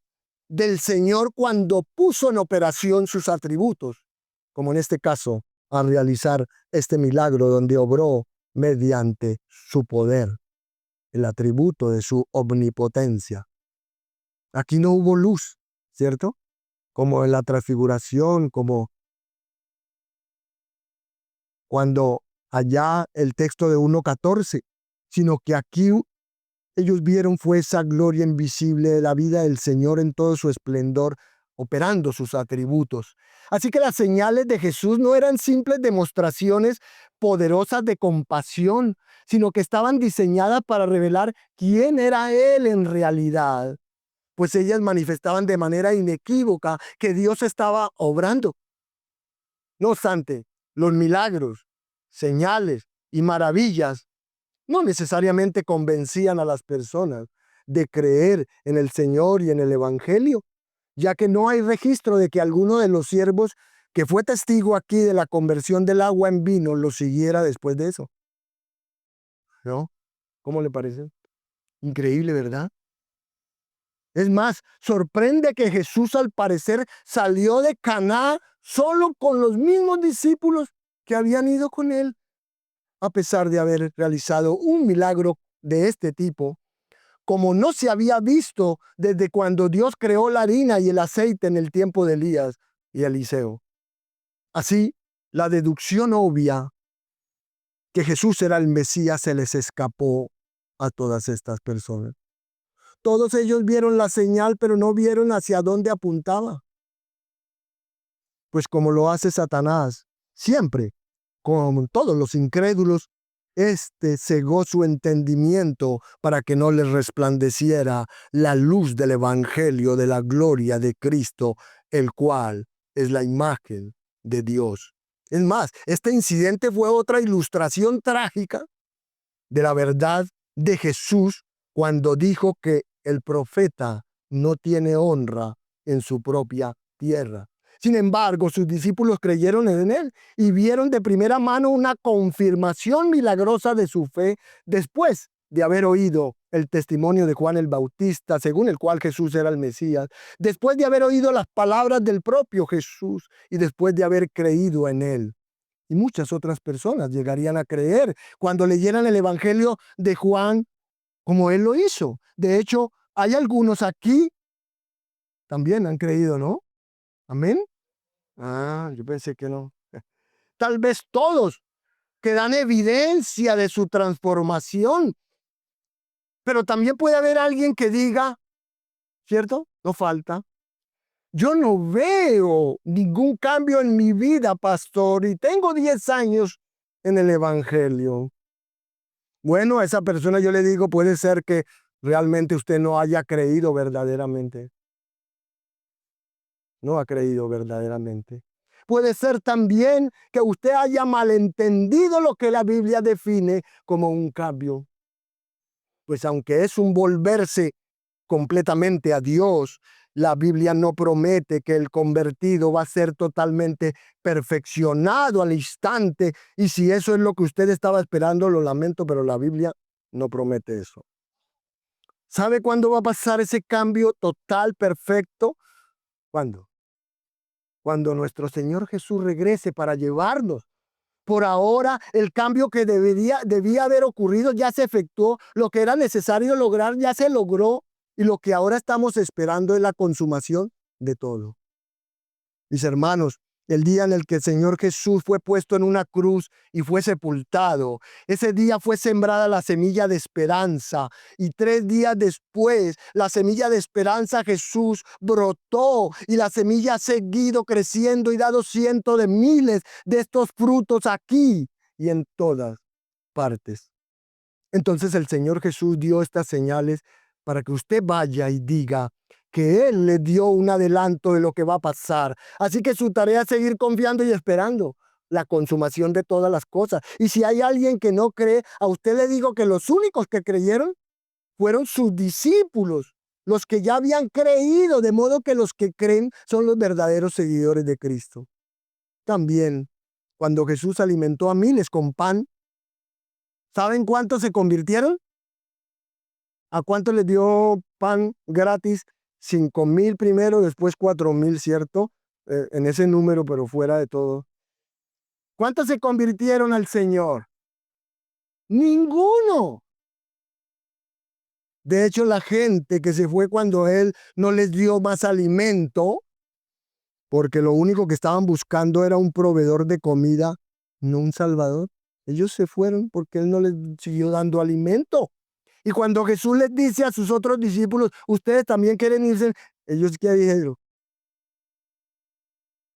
del Señor cuando puso en operación sus atributos, como en este caso, al realizar este milagro donde obró mediante su poder, el atributo de su omnipotencia. Aquí no hubo luz, ¿cierto? Como en la transfiguración, como cuando allá el texto de 1:14, sino que aquí ellos vieron fue esa gloria invisible de la vida del Señor en todo su esplendor, operando sus atributos. Así que las señales de Jesús no eran simples demostraciones poderosas de compasión, sino que estaban diseñadas para revelar quién era Él en realidad, pues ellas manifestaban de manera inequívoca que Dios estaba obrando. No obstante, los milagros, señales y maravillas no necesariamente convencían a las personas de creer en el Señor y en el Evangelio, ya que no hay registro de que alguno de los siervos que fue testigo aquí de la conversión del agua en vino lo siguiera después de eso. ¿No? ¿Cómo le parece? Increíble, ¿verdad? Es más, sorprende que Jesús al parecer salió de Caná solo con los mismos discípulos que habían ido con él, a pesar de haber realizado un milagro de este tipo, como no se había visto desde cuando Dios creó la harina y el aceite en el tiempo de Elías y Eliseo. Así, la deducción obvia que Jesús era el Mesías se les escapó a todas estas personas. Todos ellos vieron la señal, pero no vieron hacia dónde apuntaba. Pues como lo hace Satanás, siempre, con todos los incrédulos, cegó su entendimiento para que no les resplandeciera la luz del Evangelio de la gloria de Cristo, el cual es la imagen de Dios. Es más, este incidente fue otra ilustración trágica de la verdad de Jesús cuando dijo que el profeta no tiene honra en su propia tierra. Sin embargo, sus discípulos creyeron en él y vieron de primera mano una confirmación milagrosa de su fe después de haber oído el testimonio de Juan el Bautista, según el cual Jesús era el Mesías, después de haber oído las palabras del propio Jesús y después de haber creído en él. Y muchas otras personas llegarían a creer cuando leyeran el Evangelio de Juan como él lo hizo. De hecho, hay algunos aquí también han creído, ¿no? Amén. Ah, yo pensé que no. Tal vez todos que dan evidencia de su transformación Pero también puede haber alguien que diga, ¿cierto? No falta. Yo no veo ningún cambio en mi vida, pastor, y tengo 10 años en el evangelio. Bueno, a esa persona yo le digo, puede ser que realmente usted no haya creído verdaderamente. No ha creído verdaderamente. Puede ser también que usted haya malentendido lo que la Biblia define como un cambio. Pues aunque es un volverse completamente a Dios, la Biblia no promete que el convertido va a ser totalmente perfeccionado al instante. Y si eso es lo que usted estaba esperando, lo lamento, pero la Biblia no promete eso. ¿Sabe cuándo va a pasar ese cambio total, perfecto? ¿Cuándo? Cuando nuestro Señor Jesús regrese para llevarnos. Por ahora, el cambio que debía haber ocurrido ya se efectuó, lo que era necesario lograr ya se logró, y lo que ahora estamos esperando es la consumación de todo. Mis hermanos, el día en el que el Señor Jesús fue puesto en una cruz y fue sepultado, ese día fue sembrada la semilla de esperanza, y 3 días después la semilla de esperanza Jesús brotó, y la semilla ha seguido creciendo y dado cientos de miles de estos frutos aquí y en todas partes. Entonces el Señor Jesús dio estas señales para que usted vaya y diga que Él le dio un adelanto de lo que va a pasar. Así que su tarea es seguir confiando y esperando la consumación de todas las cosas. Y si hay alguien que no cree, a usted le digo que los únicos que creyeron fueron sus discípulos, los que ya habían creído, de modo que los que creen son los verdaderos seguidores de Cristo. También, cuando Jesús alimentó a miles con pan, ¿saben cuántos se convirtieron? ¿A cuánto les dio pan gratis? 5,000 primero, después 4,000, ¿cierto? En ese número, pero fuera de todo. ¿Cuántos se convirtieron al Señor? Ninguno. De hecho, la gente que se fue cuando Él no les dio más alimento, porque lo único que estaban buscando era un proveedor de comida, no un salvador. Ellos se fueron porque Él no les siguió dando alimento. Y cuando Jesús les dice a sus otros discípulos, ustedes también quieren irse, ellos qué dijeron,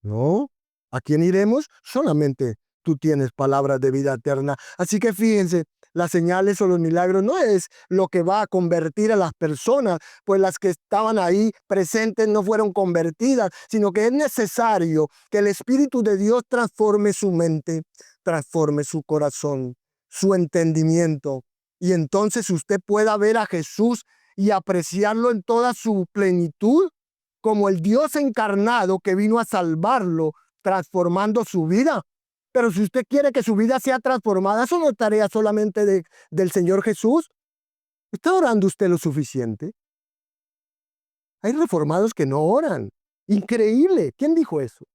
no, ¿a quién iremos? Solamente tú tienes palabras de vida eterna. Así que fíjense, las señales o los milagros no es lo que va a convertir a las personas, pues las que estaban ahí presentes no fueron convertidas, sino que es necesario que el Espíritu de Dios transforme su mente, transforme su corazón, su entendimiento. Y entonces usted pueda ver a Jesús y apreciarlo en toda su plenitud como el Dios encarnado que vino a salvarlo, transformando su vida. Pero si usted quiere que su vida sea transformada, eso no es tarea solamente del Señor Jesús. ¿Está orando usted lo suficiente? Hay reformados que no oran. Increíble. ¿Quién dijo eso?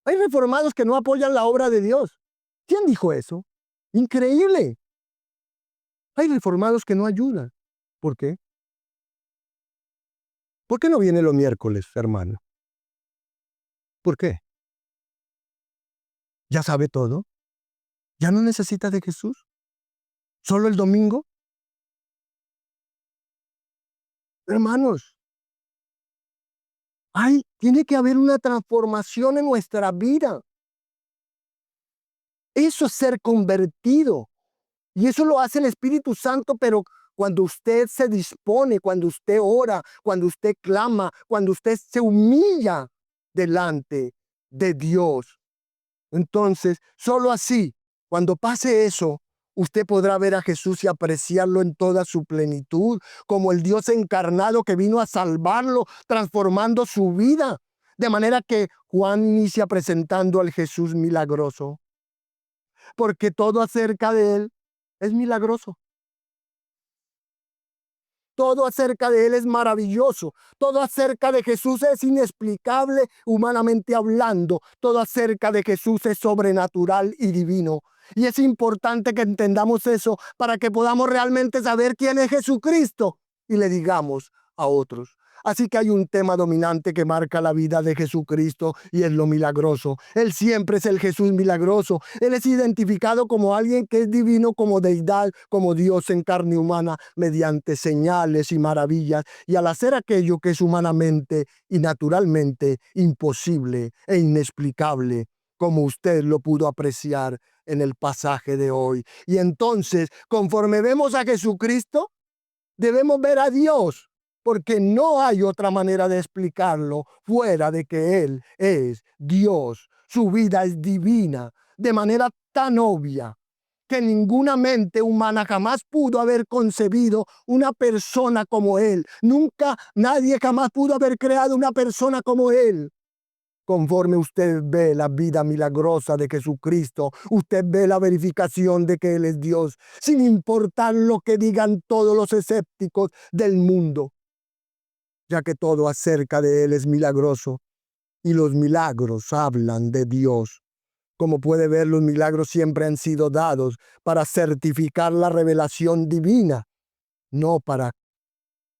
Hay reformados que no apoyan la obra de Dios. ¿Quién dijo eso? Increíble. Hay reformados que no ayudan. ¿Por qué? ¿Por qué no viene los miércoles, hermano? ¿Por qué? ¿Ya sabe todo? ¿Ya no necesita de Jesús? ¿Solo el domingo? Hermanos, tiene que haber una transformación en nuestra vida. Eso es ser convertido. Y eso lo hace el Espíritu Santo, pero cuando usted se dispone, cuando usted ora, cuando usted clama, cuando usted se humilla delante de Dios. Entonces, solo así, cuando pase eso, usted podrá ver a Jesús y apreciarlo en toda su plenitud, como el Dios encarnado que vino a salvarlo, transformando su vida. De manera que Juan inicia presentando al Jesús milagroso, porque todo acerca de él es milagroso. Todo acerca de Él es maravilloso. Todo acerca de Jesús es inexplicable humanamente hablando. Todo acerca de Jesús es sobrenatural y divino. Y es importante que entendamos eso para que podamos realmente saber quién es Jesucristo y le digamos a otros. Así que hay un tema dominante que marca la vida de Jesucristo y es lo milagroso. Él siempre es el Jesús milagroso. Él es identificado como alguien que es divino, como deidad, como Dios en carne humana, mediante señales y maravillas. Y al hacer aquello que es humanamente y naturalmente imposible e inexplicable, como usted lo pudo apreciar en el pasaje de hoy. Y entonces, conforme vemos a Jesucristo, debemos ver a Dios, porque no hay otra manera de explicarlo fuera de que Él es Dios. Su vida es divina, de manera tan obvia que ninguna mente humana jamás pudo haber concebido una persona como Él. Nunca, nadie jamás pudo haber creado una persona como Él. Conforme usted ve la vida milagrosa de Jesucristo, usted ve la verificación de que Él es Dios, sin importar lo que digan todos los escépticos del mundo, ya que todo acerca de Él es milagroso y los milagros hablan de Dios. Como puede ver, los milagros siempre han sido dados para certificar la revelación divina, no para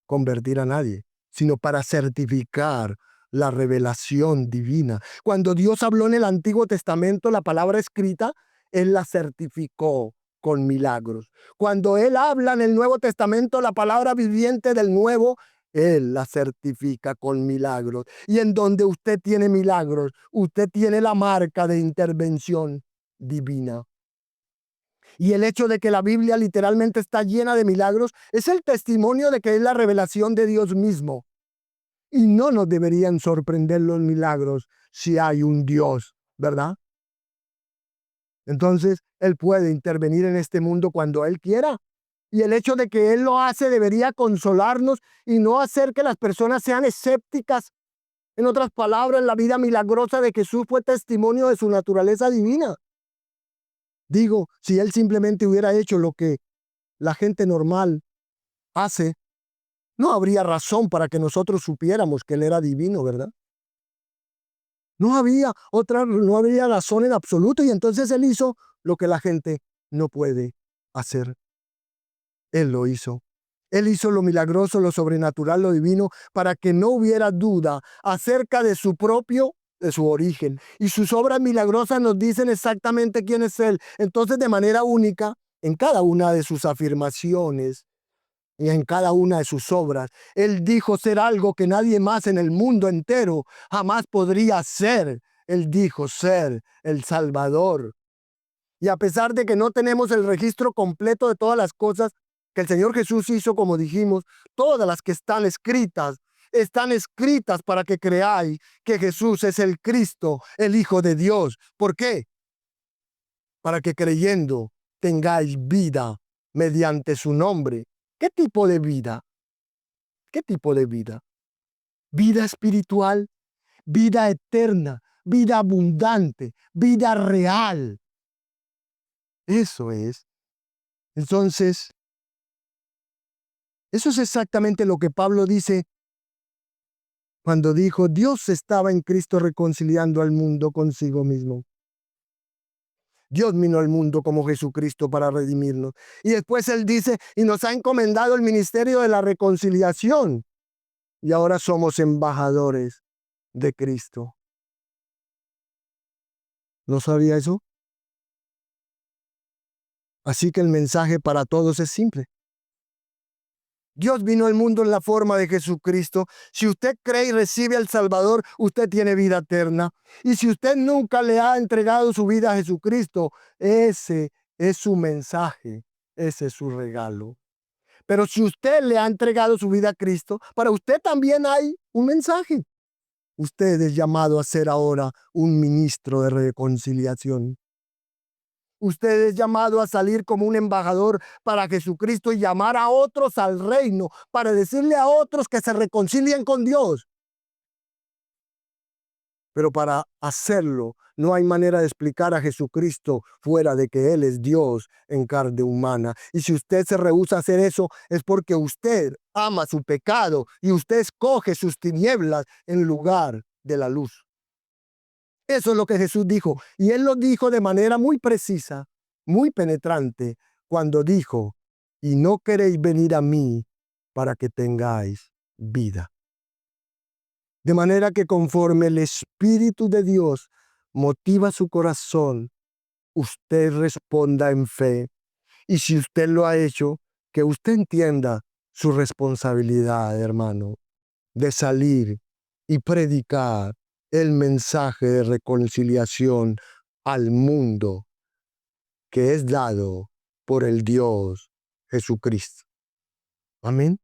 convertir a nadie, sino para certificar la revelación divina. Cuando Dios habló en el Antiguo Testamento, la palabra escrita, Él la certificó con milagros. Cuando Él habla en el Nuevo Testamento, la palabra viviente del Nuevo, Él la certifica con milagros. Y en donde usted tiene milagros, usted tiene la marca de intervención divina. Y el hecho de que la Biblia literalmente está llena de milagros es el testimonio de que es la revelación de Dios mismo. Y no nos deberían sorprender los milagros si hay un Dios, ¿verdad? Entonces, Él puede intervenir en este mundo cuando Él quiera. Y el hecho de que Él lo hace debería consolarnos y no hacer que las personas sean escépticas. En otras palabras, la vida milagrosa de Jesús fue testimonio de su naturaleza divina. Digo, si Él simplemente hubiera hecho lo que la gente normal hace, no habría razón para que nosotros supiéramos que Él era divino, ¿verdad? No habría razón en absoluto, y entonces Él hizo lo que la gente no puede hacer. Él lo hizo. Él hizo lo milagroso, lo sobrenatural, lo divino, para que no hubiera duda acerca de de su origen. Y sus obras milagrosas nos dicen exactamente quién es Él. Entonces, de manera única, en cada una de sus afirmaciones, y en cada una de sus obras, Él dijo ser algo que nadie más en el mundo entero jamás podría ser. Él dijo ser el Salvador. Y a pesar de que no tenemos el registro completo de todas las cosas que el Señor Jesús hizo, como dijimos, todas las que están escritas para que creáis que Jesús es el Cristo, el Hijo de Dios. ¿Por qué? Para que creyendo tengáis vida mediante su nombre. ¿Qué tipo de vida? ¿Qué tipo de vida? Vida espiritual, vida eterna, vida abundante, vida real. Eso es. Entonces, eso es exactamente lo que Pablo dice cuando dijo, Dios estaba en Cristo reconciliando al mundo consigo mismo. Dios vino al mundo como Jesucristo para redimirnos. Y después él dice, y nos ha encomendado el ministerio de la reconciliación. Y ahora somos embajadores de Cristo. ¿No sabía eso? Así que el mensaje para todos es simple. Dios vino al mundo en la forma de Jesucristo. Si usted cree y recibe al Salvador, usted tiene vida eterna. Y si usted nunca le ha entregado su vida a Jesucristo, ese es su mensaje, ese es su regalo. Pero si usted le ha entregado su vida a Cristo, para usted también hay un mensaje. Usted es llamado a ser ahora un ministro de reconciliación. Usted es llamado a salir como un embajador para Jesucristo y llamar a otros al reino, para decirle a otros que se reconcilien con Dios. Pero para hacerlo, no hay manera de explicar a Jesucristo fuera de que Él es Dios en carne humana. Y si usted se rehúsa a hacer eso, es porque usted ama su pecado y usted escoge sus tinieblas en lugar de la luz. Eso es lo que Jesús dijo. Y Él lo dijo de manera muy precisa, muy penetrante, cuando dijo, y no queréis venir a mí para que tengáis vida. De manera que conforme el Espíritu de Dios motiva su corazón, usted responda en fe. Y si usted lo ha hecho, que usted entienda su responsabilidad, hermano, de salir y predicar el mensaje de reconciliación al mundo que es dado por el Dios Jesucristo. Amén.